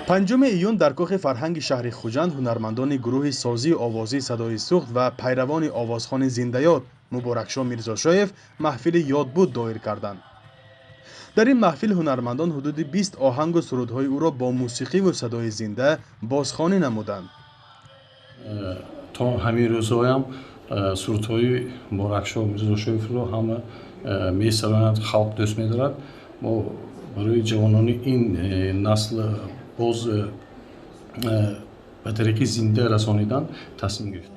5 ایون در کاخ فرهنگ شهر خوجند هنرمندان گروه سازی آوازی صدای سوخت و پیروان آوازخوان زنده‌یاد مبارکشاه میرزاشایف محفل یاد بود دایر کردند. در این محفل هنرمندان حدود 20 آهنگ و سرودهای او را با موسیقی و صدای زنده بازخوانی نمودند. تا همین روزها هم سرودهای مبارکشاه میرزاشایف را همه می‌شنوند، خلق دوست می‌دارد. ما برای جوانان این نسل باز به طریق زنده رسانیدن تصمیم گرفتیم.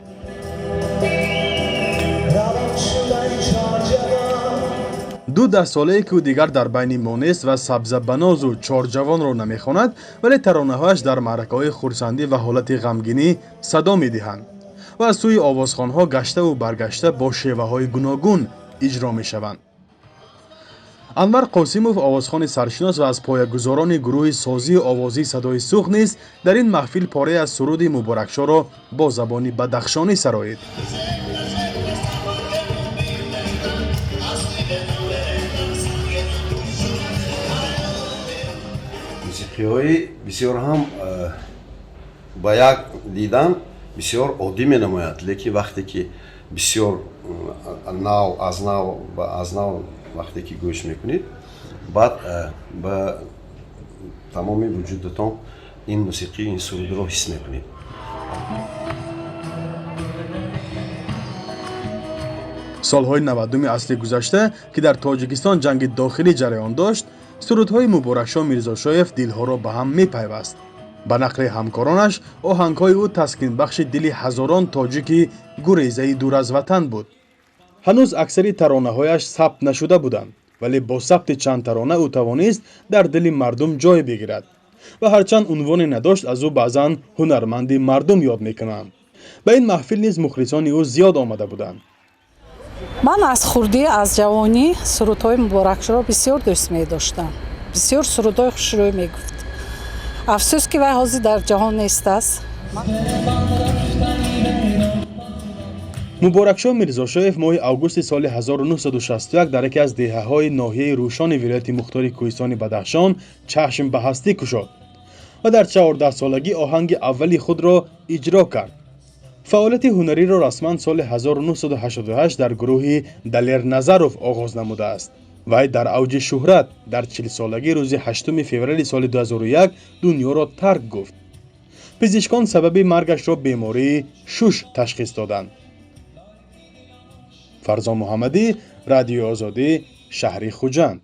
دو دهساله‌ای که او دیگر در بین مونس و سبزه‌بناز و چارجوان را نمی‌خواند، ولی ترانه‌هایش در معرکه‌های خرسندی و حالت غمگینی صدا می‌دهند و از سوی آوازخوان‌ها گشته و برگشته با شیوه‌های گوناگون اجرا می‌شوند. انور قاسموف آوازخوان سرشناس و از پایه‌گذاران گروه سازی آوازی صدای سوخت نیز در این محفل پاره از سرود مبارکشاه را با زبان بدخشانی سرایید. موسیقی‌های بسیار هم با یک دیدن بسیار عادی می‌نماید، لیکن وقتی که بسیار از نو وقتی که گوش میکنید بعد با تمام وجودتان این موسیقی این سرود رو حس میکنید. سالهای 90 عصر گذشته که در تاجیکستان جنگ داخلی جریان داشت، سرودهای مبارکشاه میرزاشایف دلها را به هم میپیوست. به نقل همکارانش آهنگهای او تسکین بخش دل هزاران تاجیک گریزه دور از وطن بود. هنوز اکثری ترانه‌هایش ثبت نشده بودند، ولی با ثبت چند ترانه او توانست در دل مردم جای بگیرد و هرچند عنوانی نداشت از او بعضاً هنرمند مردم یاد میکنند. به این محفل نیز مخلصان او زیاد آمده بودند. من از خردی از جوانی سرودهای مبارکشاه را بسیار دوست می‌داشتم. بسیار سرودهای خوشروی میگفت. افسوس که وی حاضر در جهان نیست است. مبارکشاه میرزاشایف ماه اوگوست سال 1961 در یکی از دهه‌های ناحیه روشان ولایت مختار کوهستان بدخشان چشم به هستی گشاد و در 14 سالگی آهنگ اولی خود را اجرا کرد. فعالیت هنری را رسما سال 1988 در گروه دلیر نظروف آغاز نموده است. وی در اوج شهرت در 40 سالگی روز 8 فوریه سال 2001 دنیا را ترک گفت. پزشکان سبب مرگش را بیماری شوش تشخیص دادند. فرزان محمدی، رادیو آزادی، شهر خوجند.